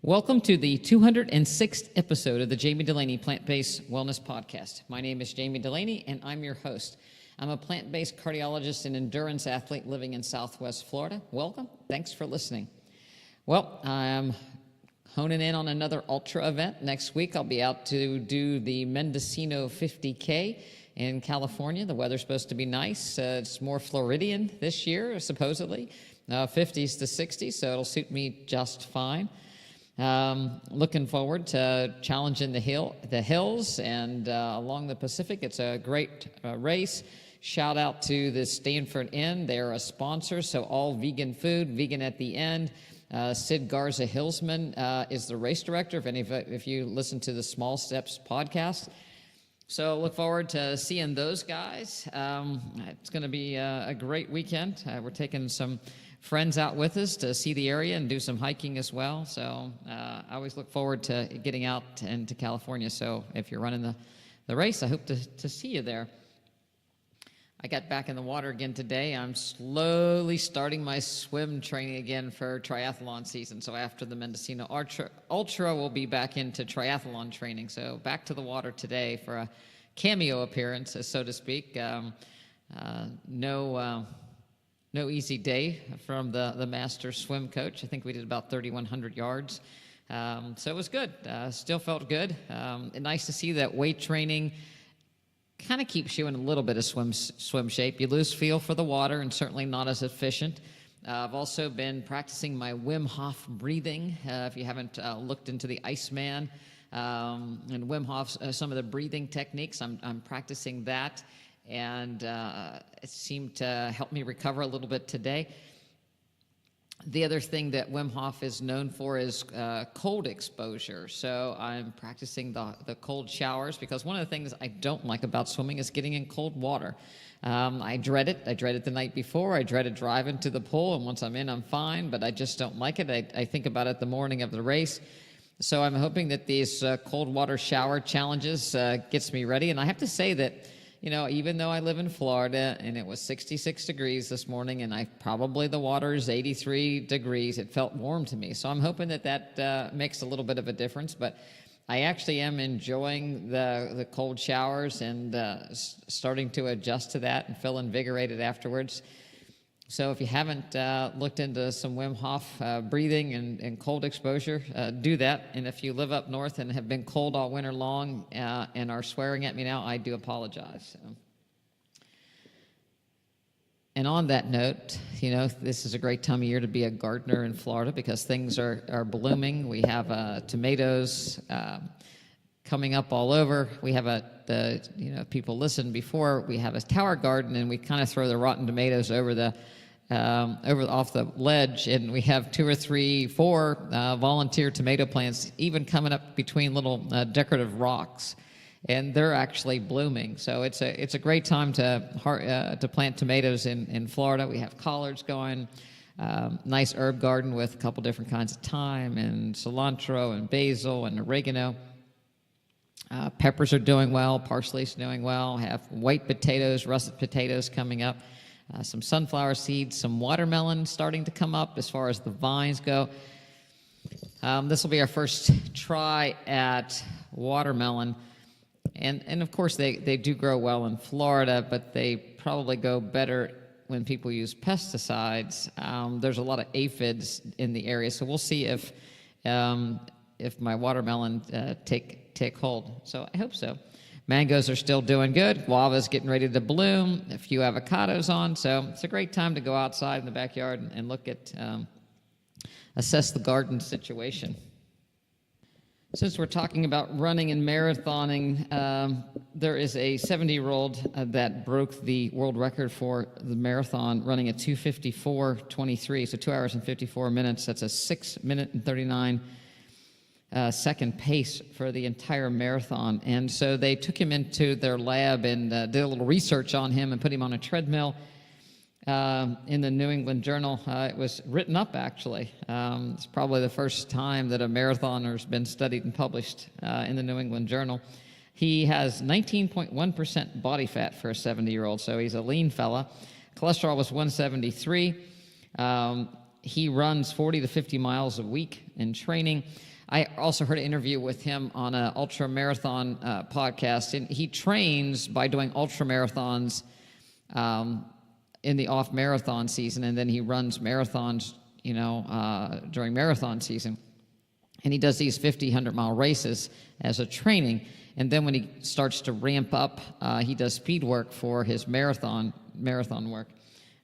Welcome to the 206th episode of the Jami Dulaney Plant-Based Wellness Podcast. My name is Jami Dulaney, and I'm your host. I'm a plant-based cardiologist and endurance athlete living in Southwest Florida. Welcome. Thanks for listening. Well, I'm honing in on another ultra event. Next week, I'll be out to do the Mendocino 50K in California. The weather's supposed to be nice. It's more Floridian this year, supposedly, 50s to 60s, so it'll suit me just fine. Looking forward to challenging the hills and along the Pacific. It's a great race. Shout out to the Stanford Inn. They're a sponsor, so all vegan food, vegan at the end. Sid Garza-Hillsman is the race director, if you listen to the Small Steps podcast. So look forward to seeing those guys. It's going to be a great weekend. We're taking some friends out with us to see the area and do some hiking as well. So I always look forward to getting out into California. So if you're running the race, I hope to see you there. I got back in the water again today. I'm slowly starting my swim training again for triathlon season. So after the Mendocino Ultra, we'll be back into triathlon training. So back to the water today for a cameo appearance, so to speak. No easy day from the master swim coach. I think we did about 3,100 yards. So it was good. Still felt good. Nice to see that weight training kind of keeps you in a little bit of swim shape. You lose feel for the water and certainly not as efficient. I've also been practicing my Wim Hof breathing. If you haven't looked into the Iceman and Wim Hof's some of the breathing techniques, I'm practicing that. And it seemed to help me recover a little bit today. The other thing that Wim Hof is known for is cold exposure. So I'm practicing the cold showers because one of the things I don't like about swimming is getting in cold water. I dread it. I dread it the night before. I dreaded driving to the pool, and once I'm in, I'm fine, but I just don't like it. I think about it the morning of the race. So I'm hoping that these cold water shower challenges gets me ready. And I have to say that, you know, even though I live in Florida and it was 66 degrees this morning and the water is 83 degrees, it felt warm to me. So I'm hoping that makes a little bit of a difference. But I actually am enjoying the cold showers and starting to adjust to that and feel invigorated afterwards. So if you haven't looked into some Wim Hof breathing and cold exposure, do that. And if you live up north and have been cold all winter long and are swearing at me now, I do apologize. So. And on that note, you know, this is a great time of year to be a gardener in Florida because things are blooming. We have tomatoes coming up all over. We have people listened before, we have a tower garden and we kind of throw the rotten tomatoes off the ledge, and we have 2 or 3, 4 volunteer tomato plants even coming up between little decorative rocks, and they're actually blooming. So it's a great time to plant tomatoes in Florida. We have collards going, nice herb garden with a couple different kinds of thyme and cilantro and basil and oregano. Peppers are doing well, parsley's doing well, have white potatoes, russet potatoes coming up, some sunflower seeds, some watermelon starting to come up as far as the vines go. This will be our first try at watermelon. And of course, they do grow well in Florida, but they probably go better when people use pesticides. There's a lot of aphids in the area, so we'll see if my watermelon take hold. So I hope so. Mangoes are still doing good. Guava's getting ready to bloom. A few avocados on. So it's a great time to go outside in the backyard and look at, assess the garden situation. Since we're talking about running and marathoning, there is a 70-year-old that broke the world record for the marathon running at 2:54:23, so 2 hours and 54 minutes. That's a 6 minute and 39 second pace for the entire marathon. And so they took him into their lab and did a little research on him and put him on a treadmill in the New England Journal. It was written up, actually. It's probably the first time that a marathoner's been studied and published in the New England Journal. He has 19.1% body fat for a 70-year-old, so he's a lean fella. Cholesterol was 173. He runs 40 to 50 miles a week in training. I also heard an interview with him on an ultra marathon podcast, and he trains by doing ultra marathons in the off marathon season, and then he runs marathons, during marathon season. And he does these 50, 100-mile races as a training. And then when he starts to ramp up, he does speed work for his marathon work.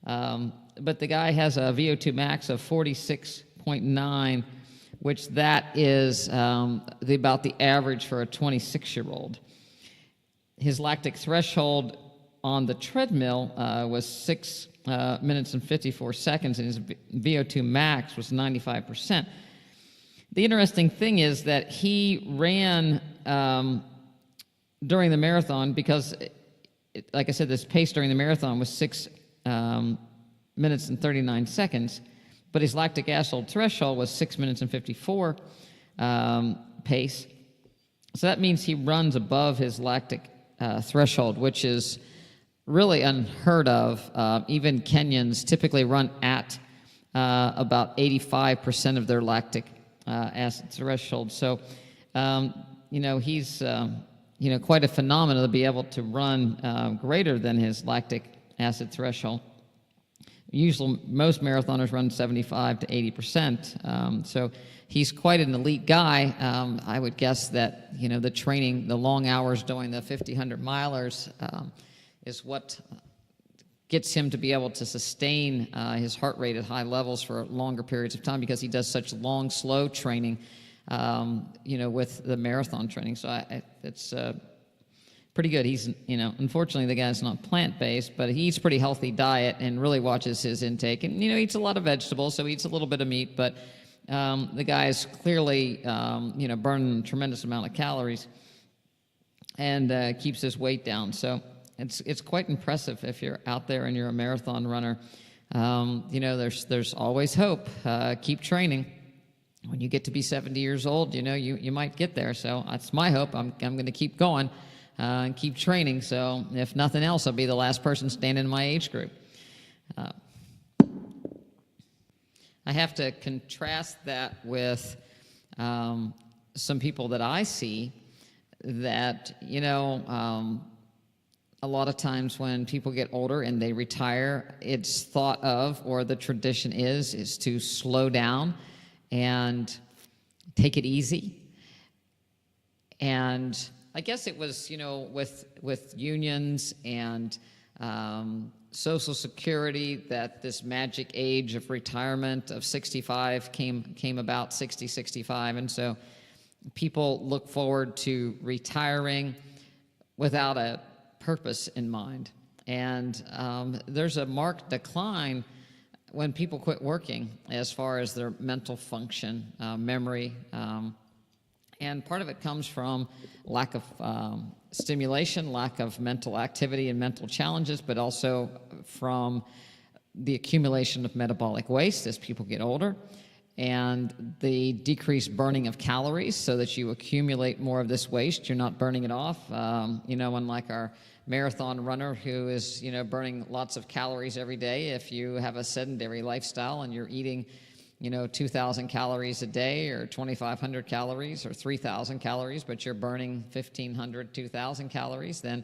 But the guy has a VO2 max of 46.9, which that is about the average for a 26-year-old. His lactic threshold on the treadmill was 6 minutes and 54 seconds, and his VO2 max was 95%. The interesting thing is that he ran during the marathon because, like I said, this pace during the marathon was 6 minutes and 39 seconds, but his lactic acid threshold was 6 minutes and 54 pace. So that means he runs above his lactic threshold, which is really unheard of. Even Kenyans typically run at about 85% of their lactic acid threshold. So, he's, quite a phenomenon to be able to run greater than his lactic acid threshold. Usually, most marathoners run 75 to 80%. So he's quite an elite guy. I would guess that, the training, the long hours doing the 50, 100-milers is what gets him to be able to sustain his heart rate at high levels for longer periods of time because he does such long, slow training, with the marathon training. So it's pretty good. He's, unfortunately the guy's not plant-based, but he eats a pretty healthy diet and really watches his intake. And, eats a lot of vegetables, so he eats a little bit of meat, but the guy is clearly, burning a tremendous amount of calories and keeps his weight down. So it's quite impressive if you're out there and you're a marathon runner. There's always hope. Keep training. When you get to be 70 years old, you might get there. So that's my hope. I'm going to keep going and keep training. So if nothing else, I'll be the last person standing in my age group. I have to contrast that with some people that I see that, a lot of times when people get older and they retire, it's thought of, or the tradition is to slow down and take it easy. And I guess it was, with unions and Social Security that this magic age of retirement of 65 came about, 60, 65. And so people look forward to retiring without a purpose in mind. And there's a marked decline when people quit working as far as their mental function, memory, and part of it comes from lack of stimulation, lack of mental activity and mental challenges, but also from the accumulation of metabolic waste as people get older, and the decreased burning of calories so that you accumulate more of this waste. You're not burning it off, unlike our marathon runner who is, burning lots of calories every day. If you have a sedentary lifestyle and you're eating, 2,000 calories a day or 2,500 calories or 3,000 calories, but you're burning 1,500, 2,000 calories, then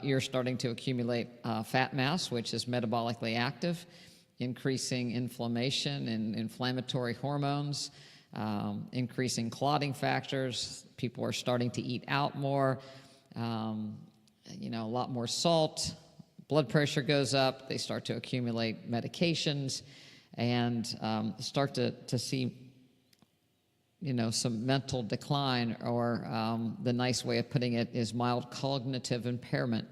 you're starting to accumulate fat mass, which is metabolically active, increasing inflammation and inflammatory hormones, increasing clotting factors. People are starting to eat out more, a lot more salt. Blood pressure goes up. They start to accumulate medications and start to see, some mental decline, or the nice way of putting it is mild cognitive impairment.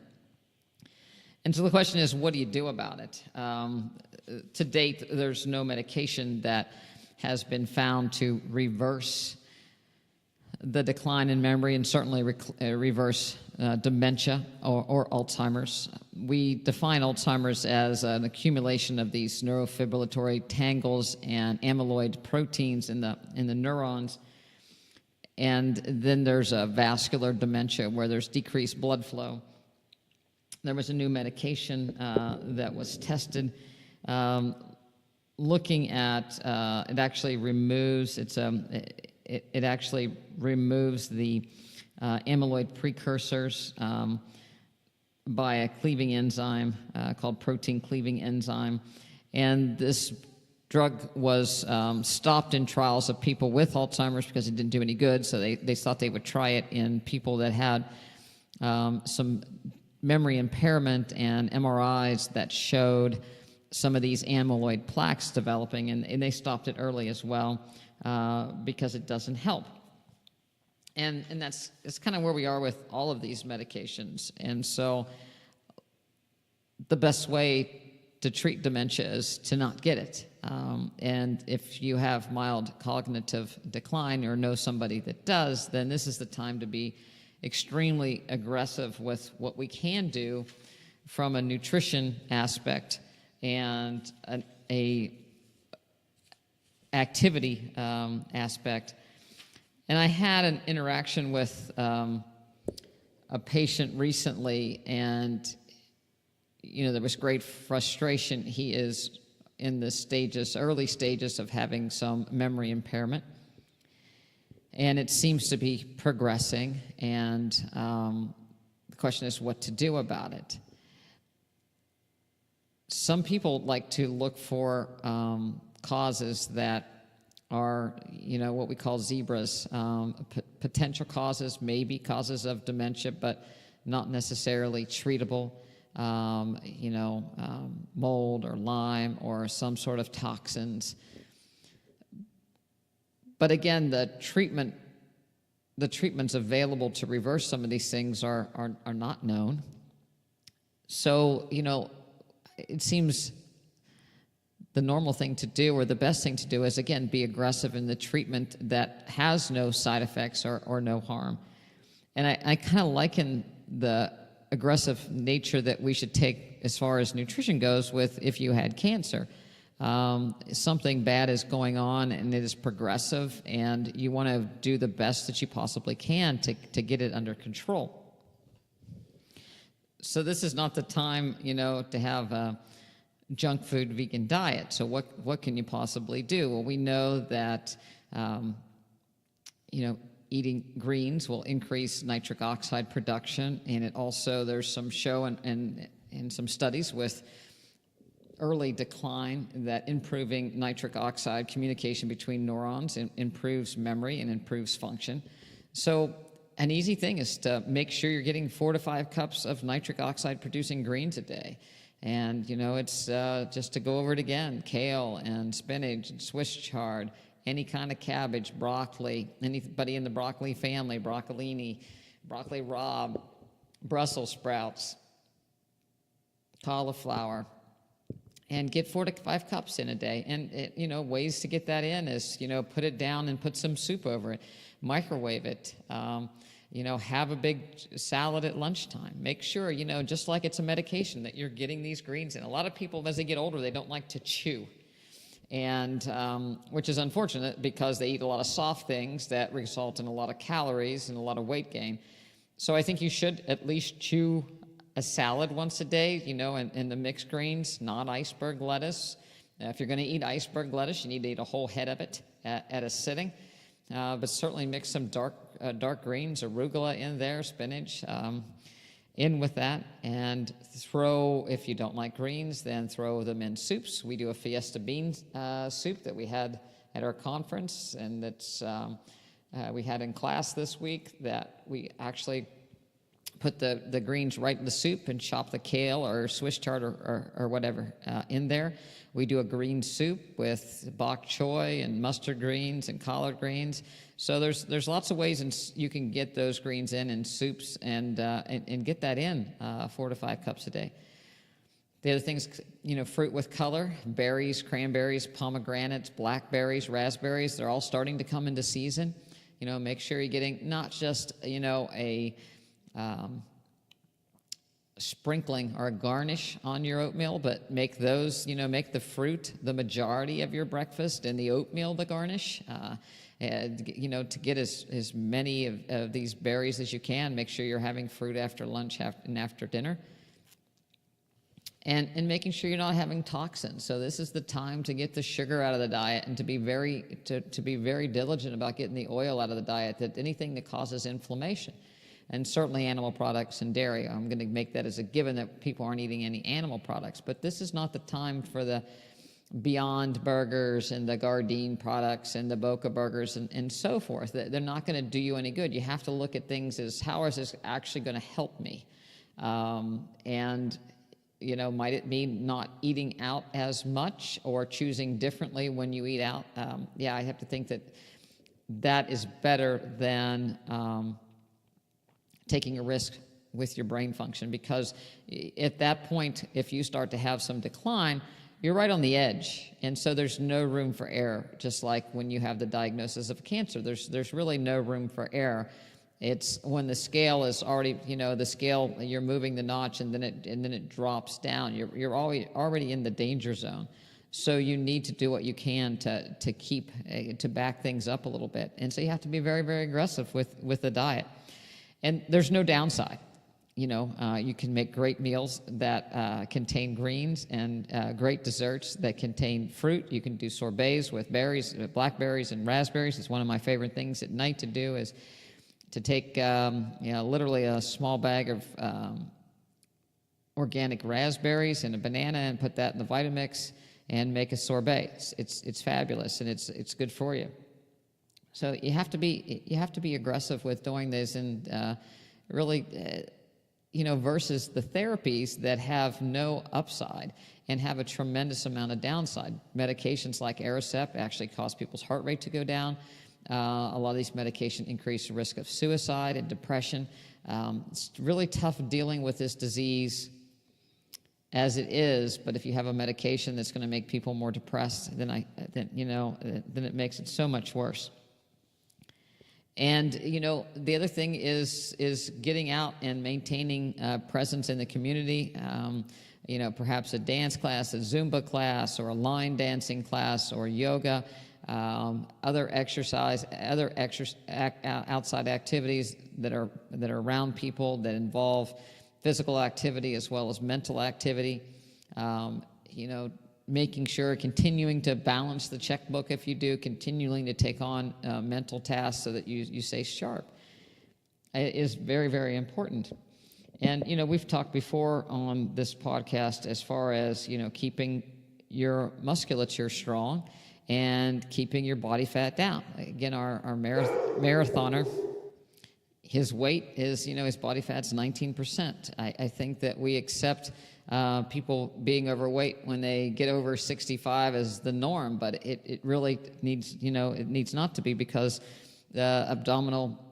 And so the question is, what do you do about it? To date, there's no medication that has been found to reverse the decline in memory and certainly reverse dementia or Alzheimer's. We define Alzheimer's as an accumulation of these neurofibrillatory tangles and amyloid proteins in the neurons. And then there's a vascular dementia where there's decreased blood flow. There was a new medication that was tested looking at, it actually removes, it actually removes the amyloid precursors by a cleaving enzyme called protein cleaving enzyme. And this drug was stopped in trials of people with Alzheimer's because it didn't do any good, so they thought they would try it in people that had some memory impairment, and MRIs that showed some of these amyloid plaques developing, and they stopped it early as well because it doesn't help. And that's kind of where we are with all of these medications. And so the best way to treat dementia is to not get it. And if you have mild cognitive decline or know somebody that does, then this is the time to be extremely aggressive with what we can do from a nutrition aspect and a activity aspect. And I had an interaction with a patient recently, and there was great frustration. He is in the early stages of having some memory impairment, and it seems to be progressing, and the question is what to do about it. Some people like to look for causes that are, what we call zebras, potential causes, maybe causes of dementia, but not necessarily treatable. Mold or Lyme or some sort of toxins. But again, the treatments available to reverse some of these things are not known. So, it seems the normal thing to do, or the best thing to do, is, again, be aggressive in the treatment that has no side effects or no harm. And I kind of liken the aggressive nature that we should take as far as nutrition goes with if you had cancer. Something bad is going on and it is progressive, and you want to do the best that you possibly can to get it under control. So this is not the time, to have a junk food vegan diet. So what can you possibly do? Well, we know that, eating greens will increase nitric oxide production, and it also, there's some show and some studies with early decline that improving nitric oxide communication between neurons improves memory and improves function. So an easy thing is to make sure you're getting 4 to 5 cups of nitric oxide producing greens a day. And, it's just to go over it again, kale and spinach and Swiss chard, any kind of cabbage, broccoli, anybody in the broccoli family, broccolini, broccoli rabe, Brussels sprouts, cauliflower, and get 4 to 5 cups in a day. And, ways to get that in is, put it down and put some soup over it, microwave it, have a big salad at lunchtime. Make sure, just like it's a medication, that you're getting these greens in. A lot of people, as they get older, they don't like to chew. And which is unfortunate because they eat a lot of soft things that result in a lot of calories and a lot of weight gain. So I think you should at least chew a salad once a day, in the mixed greens, not iceberg lettuce. If you're going to eat iceberg lettuce, you need to eat a whole head of it at a sitting. But certainly mix some dark greens, arugula in there, spinach in with that, and throw, if you don't like greens, then throw them in soups. We do a Fiesta bean soup that we had at our conference, and that's we had in class this week, that we actually put the greens right in the soup and chop the kale or Swiss chard or whatever in there. We do a green soup with bok choy and mustard greens and collard greens. So there's lots of ways you can get those greens in soups and get that in 4 to 5 cups a day. The other things, fruit with color, berries, cranberries, pomegranates, blackberries, raspberries, they're all starting to come into season. Make sure you're getting not just, a sprinkling or a garnish on your oatmeal, but make those, make the fruit the majority of your breakfast and the oatmeal the garnish. To get as many of these berries as you can. Make sure you're having fruit after lunch and after dinner. and making sure you're not having toxins. So this is the time to get the sugar out of the diet and to be very diligent about getting the oil out of the diet, that anything that causes inflammation. And certainly animal products and dairy. I'm going to make that as a given that people aren't eating any animal products. But this is not the time for the Beyond Burgers and the Gardein products and the Boca Burgers and so forth. They're not going to do you any good. You have to look at things as, how is this actually going to help me? And, you know, might it mean not eating out as much or choosing differently when you eat out? Yeah, I have to think that that is better than taking a risk with your brain function, because at that point, if you start to have some decline, you're right on the edge, and so there's no room for error. Just like when you have the diagnosis of cancer, there's really no room for error. It's when the scale is already, you know, the scale, you're moving the notch, and then it drops down. You're already in the danger zone. So you need to do what you can to keep to back things up a little bit, and so you have to be very, very aggressive with the diet. And there's no downside. You know, you can make great meals that contain greens and great desserts that contain fruit. You can do sorbets with berries, blackberries and raspberries. It's one of my favorite things at night to do, is to take, literally a small bag of organic raspberries and a banana and put that in the Vitamix and make a sorbet. It's fabulous, and it's good for you. So you have to be aggressive with doing this, and really. Versus the therapies that have no upside and have a tremendous amount of downside. Medications like Aricept actually cause people's heart rate to go down. A lot of these medications increase the risk of suicide and depression. It's really tough dealing with this disease as it is, but if you have a medication that's going to make people more depressed, then it makes it so much worse. And, the other thing is getting out and maintaining presence in the community. Perhaps a dance class, a Zumba class, or a line dancing class, or yoga, other outside activities that are around people that involve physical activity as well as mental activity. Making sure, continuing to balance the checkbook if you do, continuing to take on mental tasks so that you stay sharp. It is very, very important. And, we've talked before on this podcast as far as, keeping your musculature strong and keeping your body fat down. Again, our marathoner, his weight is, his body fat's 19%. I think that we accept people being overweight when they get over 65 as the norm, but it really needs, it needs not to be, because the abdominal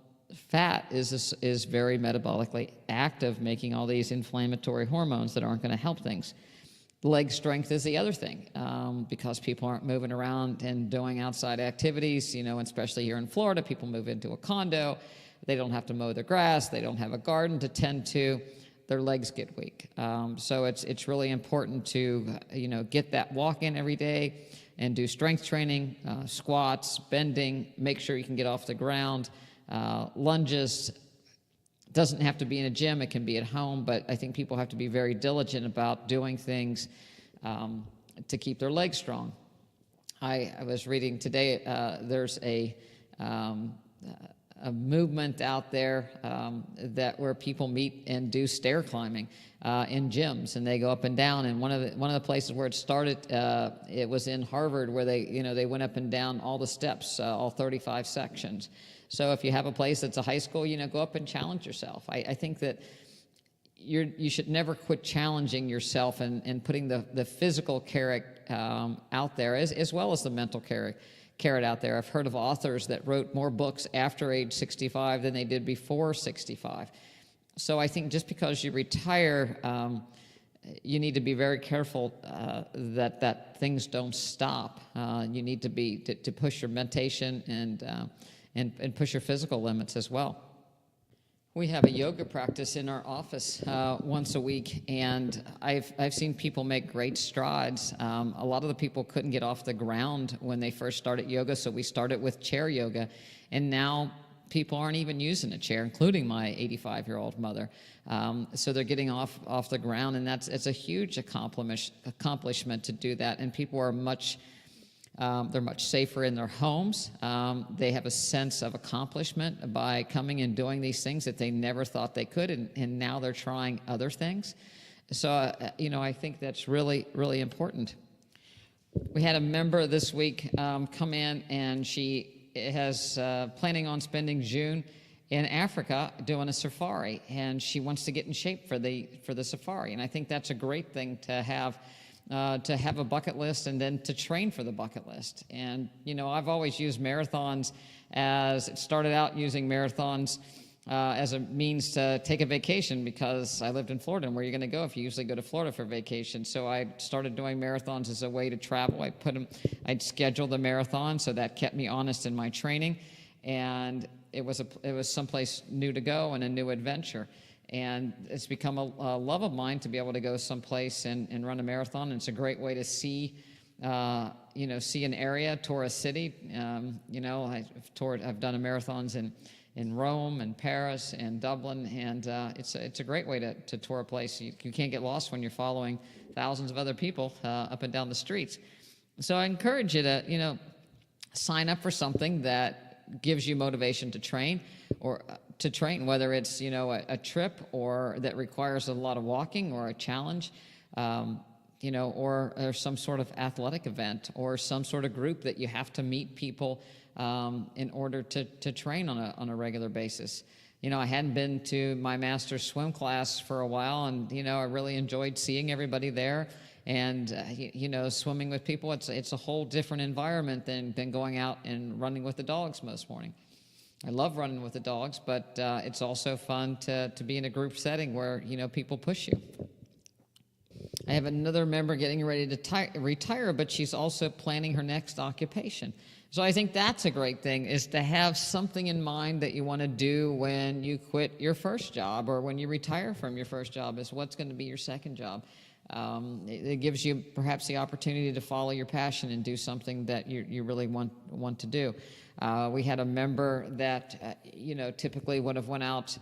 fat is very metabolically active, making all these inflammatory hormones that aren't going to help things. Leg strength is the other thing, because people aren't moving around and doing outside activities, especially here in Florida. People move into a condo. They don't have to mow their grass. They don't have a garden to tend to. Their legs get weak. So it's really important to, get that walk in every day and do strength training, squats, bending, make sure you can get off the ground, lunges. Doesn't have to be in a gym. It can be at home, but I think people have to be very diligent about doing things to keep their legs strong. I was reading today, there's a movement out there that where people meet and do stair climbing in gyms, and they go up and down. And one of the places where it started, it was in Harvard, where they went up and down all the steps, all 35 sections. So if you have a place that's a high school, go up and challenge yourself. I think that you should never quit challenging yourself and putting the physical carrot out there as well as the mental carrot out there. I've heard of authors that wrote more books after age 65 than they did before 65. So I think just because you retire, you need to be very careful that things don't stop. You need to push your meditation and push your physical limits as well. We have a yoga practice in our office once a week, and I've seen people make great strides. A lot of the people couldn't get off the ground when they first started yoga, so we started with chair yoga, and now people aren't even using a chair, including my 85-year-old mother. So they're getting off the ground, and it's a huge accomplishment to do that. And people are they're much safer in their homes. They have a sense of accomplishment by coming and doing these things that they never thought they could, and now they're trying other things. So, I think that's really, really important. We had a member this week come in, and she has planning on spending June in Africa doing a safari, and she wants to get in shape for the safari. And I think that's a great thing to have a bucket list and then to train for the bucket list. And, I've always used marathons it started out using marathons as a means to take a vacation, because I lived in Florida, and where are you going to go if you usually go to Florida for vacation? So I started doing marathons as a way to travel. I'd schedule the marathon, so that kept me honest in my training, and it was someplace new to go and a new adventure. And it's become a love of mine to be able to go someplace and run a marathon. And it's a great way to see an area, tour a city. I've done marathons in Rome and Paris and Dublin, and it's a great way to tour a place. You can't get lost when you're following thousands of other people up and down the streets. So I encourage you to sign up for something that gives you motivation to train, whether it's a trip or that requires a lot of walking, or a challenge, or some sort of athletic event, or some sort of group that you have to meet people in order to train on a regular basis. I hadn't been to my master's swim class for a while, and I really enjoyed seeing everybody there, and swimming with people. It's a whole different environment than going out and running with the dogs most morning. I love running with the dogs, but it's also fun to be in a group setting where people push you. I have another member getting ready to retire, but she's also planning her next occupation. So I think that's a great thing, is to have something in mind that you want to do when you quit your first job, or when you retire from your first job, is what's going to be your second job. It gives you perhaps the opportunity to follow your passion and do something that you really want to do. We had a member that typically would have went out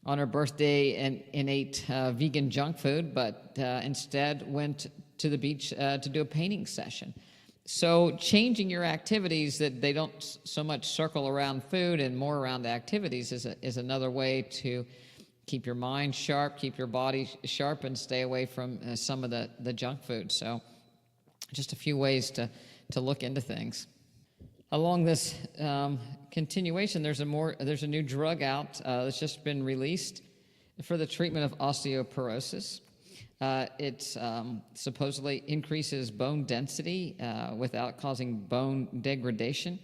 on her birthday and ate vegan junk food, but instead went to the beach to do a painting session. So changing your activities, that they don't so much circle around food and more around activities, is another way to keep your mind sharp, keep your body sharp, and stay away from some of the junk food. So just a few ways to look into things. Along this continuation, there's a new drug out that's just been released for the treatment of osteoporosis. It supposedly increases bone density without causing bone degradation.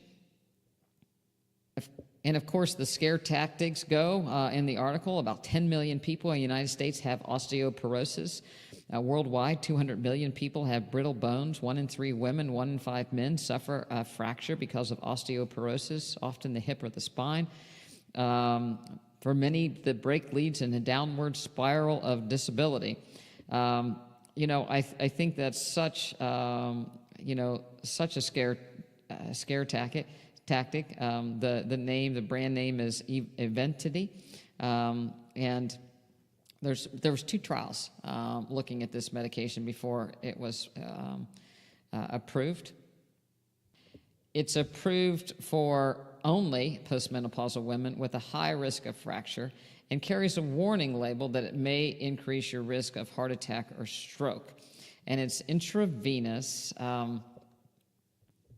And of course, the scare tactics go in the article. About 10 million people in the United States have osteoporosis. Worldwide, 200 million people have brittle bones. 1 in 3 women, 1 in 5 men suffer a fracture because of osteoporosis, often the hip or the spine. For many, the break leads in a downward spiral of disability. I think that's such a scare tactic. The brand name is validity, and there was 2 trials looking at this medication before it was approved. It's approved for only postmenopausal women with a high risk of fracture, and carries a warning label that it may increase your risk of heart attack or stroke. And it's intravenous.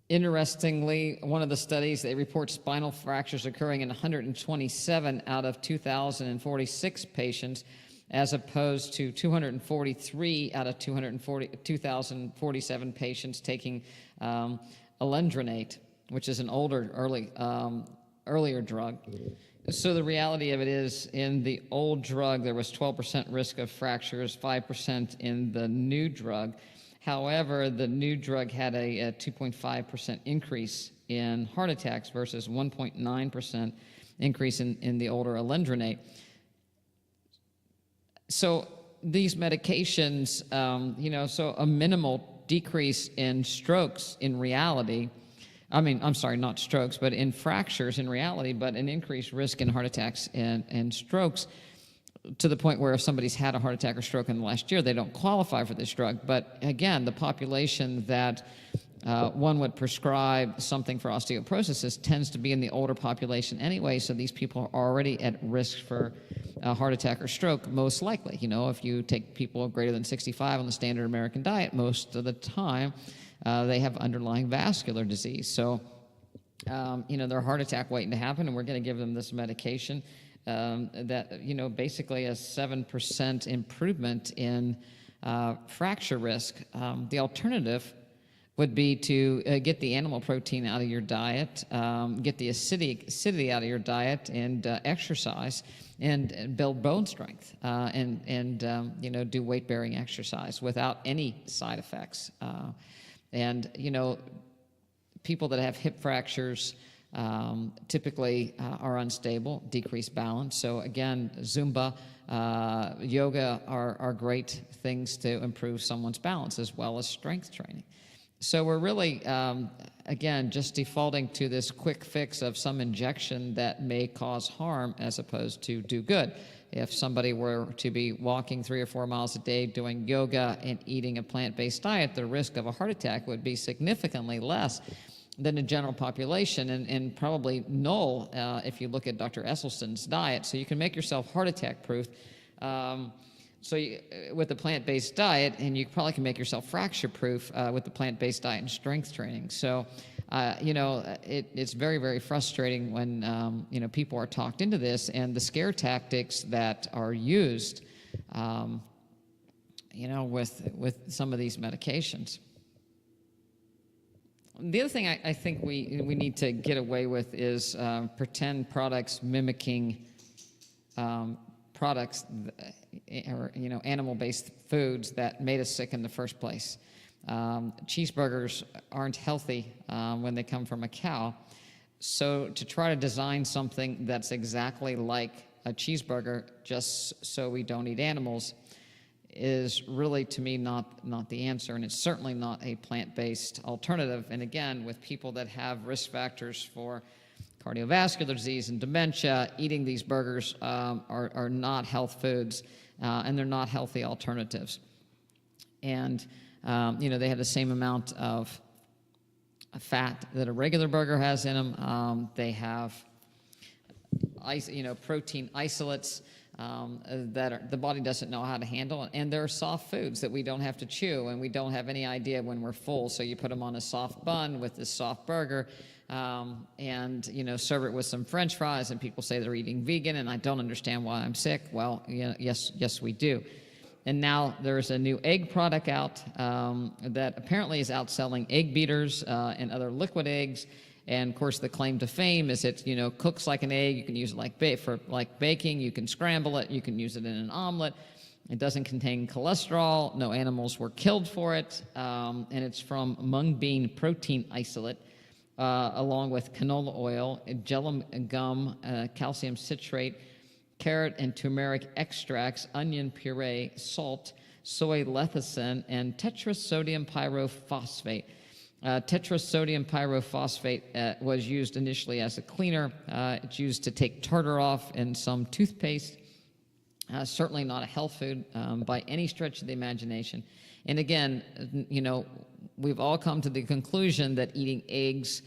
Interestingly, one of the studies, they report spinal fractures occurring in 127 out of 2,046 patients, as opposed to 243 out of 2,047 patients taking alendronate, which is an earlier drug. So the reality of it is, in the old drug, there was 12% risk of fractures, 5% in the new drug. However, the new drug had a 2.5% increase in heart attacks versus 1.9% increase in the older alendronate. So these medications, so a minimal decrease in strokes in reality I'm sorry, not strokes, but in fractures in reality, but an increased risk in heart attacks and strokes, to the point where if somebody's had a heart attack or stroke in the last year, they don't qualify for this drug. But again, the population that one would prescribe something for osteoporosis tends to be in the older population anyway, so these people are already at risk for a heart attack or stroke, most likely. If you take people greater than 65 on the standard American diet, most of the time they have underlying vascular disease. So, their heart attack waiting to happen, and we're going to give them this medication that, basically a 7% improvement in fracture risk. The alternative would be to get the animal protein out of your diet, get the acidity out of your diet, and exercise, and build bone strength, and do weight-bearing exercise without any side effects. People that have hip fractures typically are unstable, decreased balance. So again, Zumba, yoga are great things to improve someone's balance, as well as strength training. So we're really, again, just defaulting to this quick fix of some injection that may cause harm as opposed to do good. If somebody were to be walking 3 or 4 miles a day, doing yoga and eating a plant-based diet, the risk of a heart attack would be significantly less than the general population, and probably null if you look at Dr. Esselstyn's diet. So you can make yourself heart attack proof with a plant-based diet, and you probably can make yourself fracture-proof with the plant-based diet and strength training. So, it's very, very frustrating when, people are talked into this, and the scare tactics that are used, with some of these medications. The other thing I think we need to get away with is pretend products mimicking products or animal-based foods that made us sick in the first place. Cheeseburgers aren't healthy when they come from a cow, so to try to design something that's exactly like a cheeseburger just so we don't eat animals is really, to me, not the answer, and it's certainly not a plant-based alternative. And again, with people that have risk factors for cardiovascular disease and dementia, eating these burgers are not health foods, and they're not healthy alternatives. And they have the same amount of fat that a regular burger has in them. They have protein isolates that the body doesn't know how to handle, and they're soft foods that we don't have to chew, and we don't have any idea when we're full. So you put them on a soft bun with this soft burger, and serve it with some French fries, and people say they're eating vegan, and I don't understand why I'm sick. Well, yes, we do. And now there's a new egg product out that apparently is outselling egg beaters and other liquid eggs. And of course, the claim to fame is it cooks like an egg. You can use it like baking. You can scramble it. You can use it in an omelet. It doesn't contain cholesterol. No animals were killed for it, and it's from mung bean protein isolate, along with canola oil, gelum gum, calcium citrate, carrot and turmeric extracts, onion puree, salt, soy lecithin, and tetrasodium pyrophosphate. Tetrasodium pyrophosphate was used initially as a cleaner. It's used to take tartar off in some toothpaste. Certainly not a health food by any stretch of the imagination. And again, we've all come to the conclusion that eating eggs,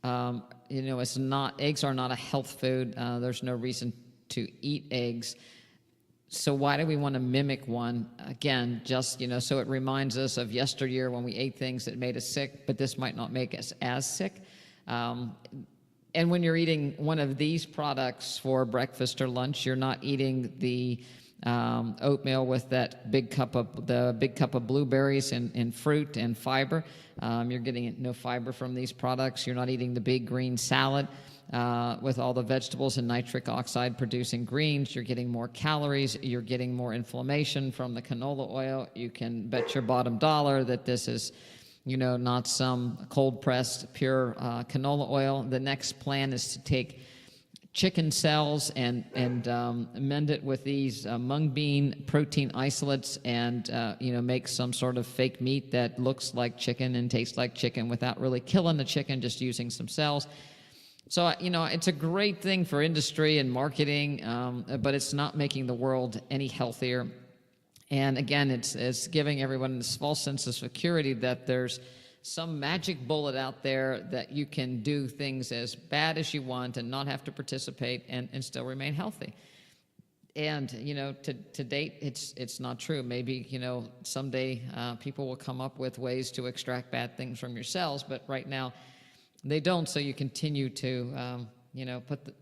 eggs are not a health food. There's no reason to eat eggs. So why do we want to mimic one? Again, just, so it reminds us of yesteryear when we ate things that made us sick, but this might not make us as sick. And when you're eating one of these products for breakfast or lunch, you're not eating the oatmeal with that big cup of blueberries and fruit and fiber. You're getting no fiber from these products. You're not eating the big green salad with all the vegetables and nitric oxide producing greens. You're getting more calories. You're getting more inflammation from the canola oil. You can bet your bottom dollar that this is not some cold-pressed, pure canola oil. The next plan is to take chicken cells and amend it with these mung bean protein isolates and make some sort of fake meat that looks like chicken and tastes like chicken without really killing the chicken, just using some cells. So it's a great thing for industry and marketing, but it's not making the world any healthier. And again, it's giving everyone this false sense of security that there's some magic bullet out there that you can do things as bad as you want and not have to participate and still remain healthy. And to date, it's not true. Maybe someday people will come up with ways to extract bad things from your cells, but right now they don't. So you continue to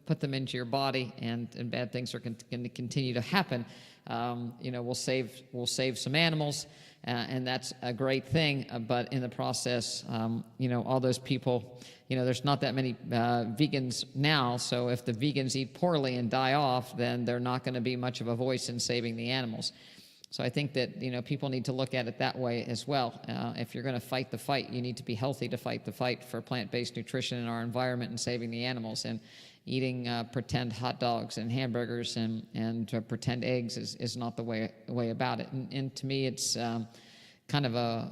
put them into your body, and bad things are going to continue to happen. We'll save some animals. And that's a great thing, but in the process, all those people, there's not that many vegans now, so if the vegans eat poorly and die off, then they're not going to be much of a voice in saving the animals. So I think that, people need to look at it that way as well. If you're going to fight the fight, you need to be healthy to fight the fight for plant-based nutrition in our environment and saving the animals. And eating pretend hot dogs and hamburgers and pretend eggs is not the way about it. And to me, it's kind of a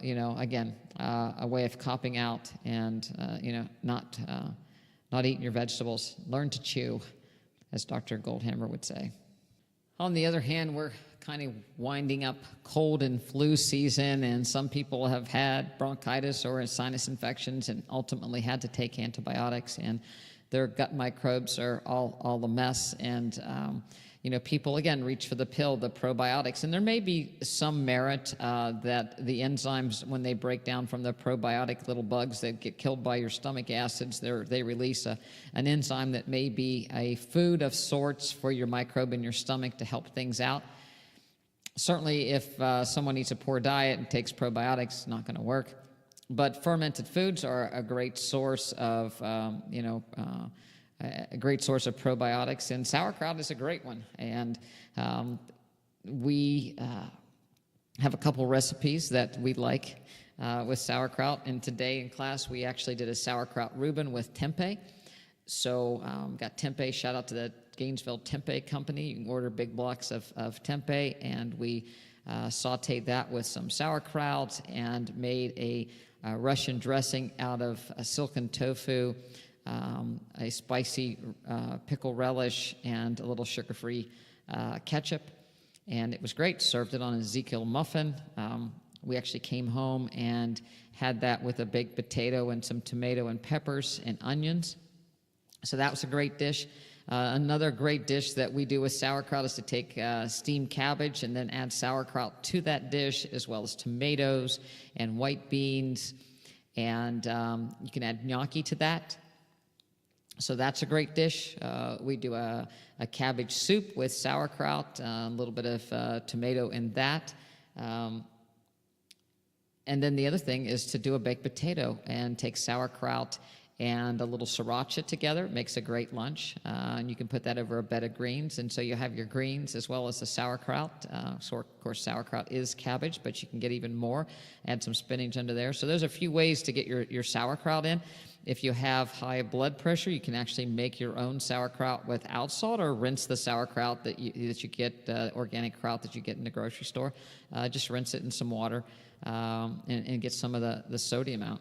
a way of copping out and not eating your vegetables. Learn to chew, as Dr. Goldhammer would say. On the other hand, we're kind of winding up cold and flu season, and some people have had bronchitis or sinus infections and ultimately had to take antibiotics, and their gut microbes are all a mess. And people again reach for the pill, the probiotics, and there may be some merit that the enzymes, when they break down from the probiotic little bugs that get killed by your stomach acids, they release an enzyme that may be a food of sorts for your microbe in your stomach to help things out. Certainly, if someone eats a poor diet and takes probiotics, it's not going to work. But fermented foods are a great source of, a great source of probiotics, and sauerkraut is a great one. And we have a couple recipes that we like with sauerkraut. And today in class, we actually did a sauerkraut Reuben with tempeh. So got tempeh. Shout out to the Gainesville Tempeh Company. You can order big blocks of tempeh, and we sauteed that with some sauerkraut and made a Russian dressing out of a silken tofu, a spicy pickle relish, and a little sugar-free ketchup. And it was great. Served it on an Ezekiel muffin. We actually came home and had that with a baked potato and some tomato and peppers and onions. So that was a great dish. Another great dish that we do with sauerkraut is to take steamed cabbage and then add sauerkraut to that dish, as well as tomatoes and white beans. And you can add gnocchi to that. So that's a great dish. We do a cabbage soup with sauerkraut, a little bit of tomato in that. And then the other thing is to do a baked potato and take sauerkraut and a little sriracha together. It makes a great lunch. And you can put that over a bed of greens. And so you have your greens as well as the sauerkraut. So, of course, sauerkraut is cabbage, but you can get even more. Add some spinach under there. So there's a few ways to get your sauerkraut in. If you have high blood pressure, you can actually make your own sauerkraut without salt, or rinse the sauerkraut that you get, organic kraut that you get in the grocery store. Just rinse it in some water and get some of the sodium out.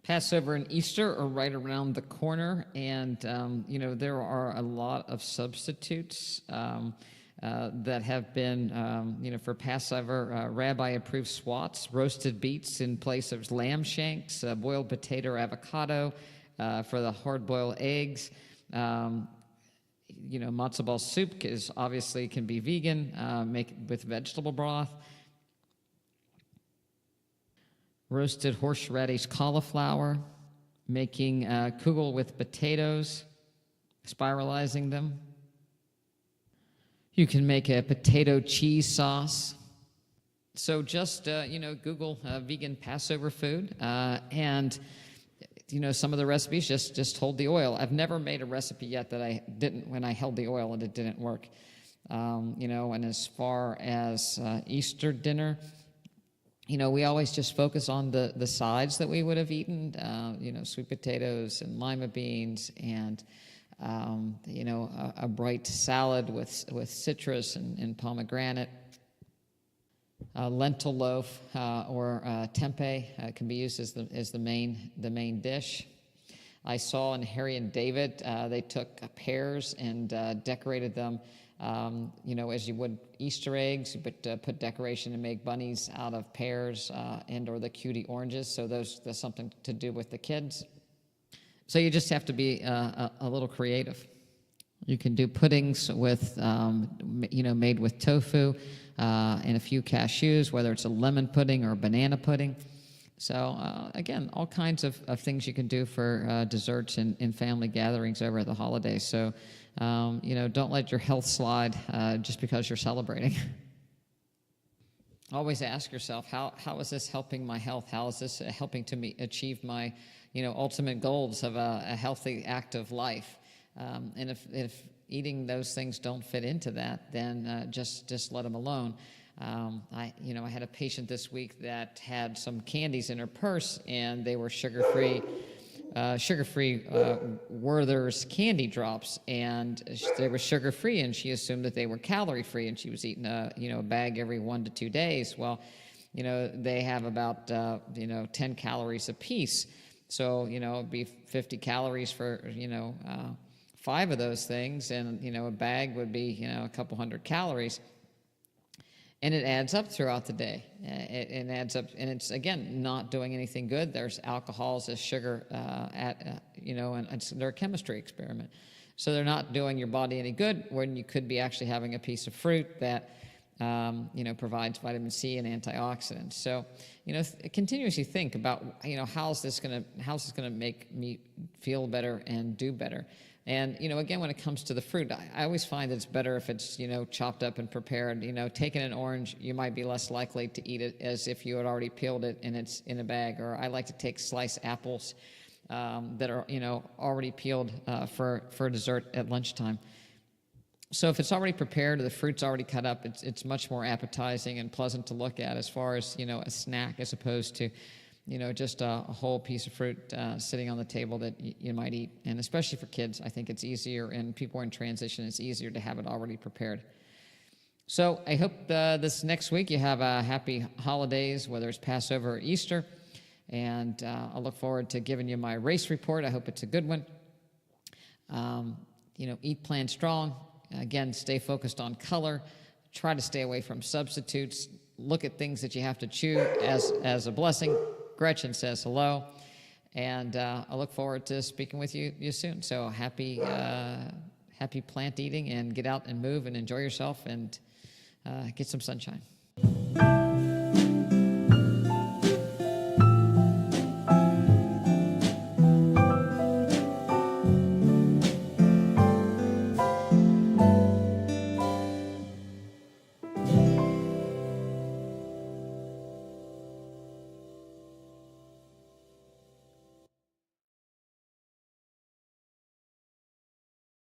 Passover and Easter are right around the corner, and there are a lot of substitutes that have been, for Passover, rabbi-approved swats, roasted beets in place of lamb shanks, boiled potato or avocado for the hard-boiled eggs. Matzo ball soup can be vegan, make it with vegetable broth. Roasted horseradish cauliflower, making kugel with potatoes, spiralizing them. You can make a potato cheese sauce. So just, Google vegan Passover food, and, some of the recipes just hold the oil. I've never made a recipe yet that I didn't, when I held the oil and it didn't work. And as far as Easter dinner, we always just focus on the sides that we would have eaten, sweet potatoes and lima beans and, a bright salad with citrus and pomegranate. Lentil loaf or tempeh can be used as the main dish. I saw in Harry and David, they took pears and decorated them, as you would Easter eggs, but put decoration and make bunnies out of pears and or the cutie oranges. So there's something to do with the kids. So you just have to be a little creative. You can do puddings with, made with tofu and a few cashews, whether it's a lemon pudding or a banana pudding. So, again, all kinds of things you can do for desserts and family gatherings over the holidays. So, don't let your health slide just because you're celebrating. Always ask yourself, how is this helping my health? How is this helping to achieve my, ultimate goals of a healthy, active life? And if eating those things don't fit into that, then just let them alone. I had a patient this week that had some candies in her purse, and they were sugar-free Werther's candy drops, and they were sugar-free, and she assumed that they were calorie-free, and she was eating a bag every 1 to 2 days. Well, they have about 10 calories a piece, so it'd be 50 calories for 5 of those things, and a bag would be a couple hundred calories. And it adds up throughout the day. It adds up, and it's, again, not doing anything good. There's alcohols, there's sugar, and they're a chemistry experiment. So they're not doing your body any good when you could be actually having a piece of fruit that, provides vitamin C and antioxidants. So, continuously think about, how's this gonna make me feel better and do better. And, again, when it comes to the fruit, I always find that it's better if it's, chopped up and prepared. Taking an orange, you might be less likely to eat it as if you had already peeled it and it's in a bag. Or I like to take sliced apples that are, already peeled for dessert at lunchtime. So if it's already prepared, the fruit's already cut up, it's much more appetizing and pleasant to look at as far as, a snack as opposed to, just a whole piece of fruit sitting on the table that you might eat. And especially for kids, I think it's easier, and people in transition, it's easier to have it already prepared. So I hope this next week you have happy holidays, whether it's Passover or Easter. And I look forward to giving you my race report. I hope it's a good one. Eat, plan strong. Again, stay focused on color. Try to stay away from substitutes. Look at things that you have to chew as a blessing. Gretchen says hello, and I look forward to speaking with you soon. So happy plant eating, and get out and move and enjoy yourself and get some sunshine.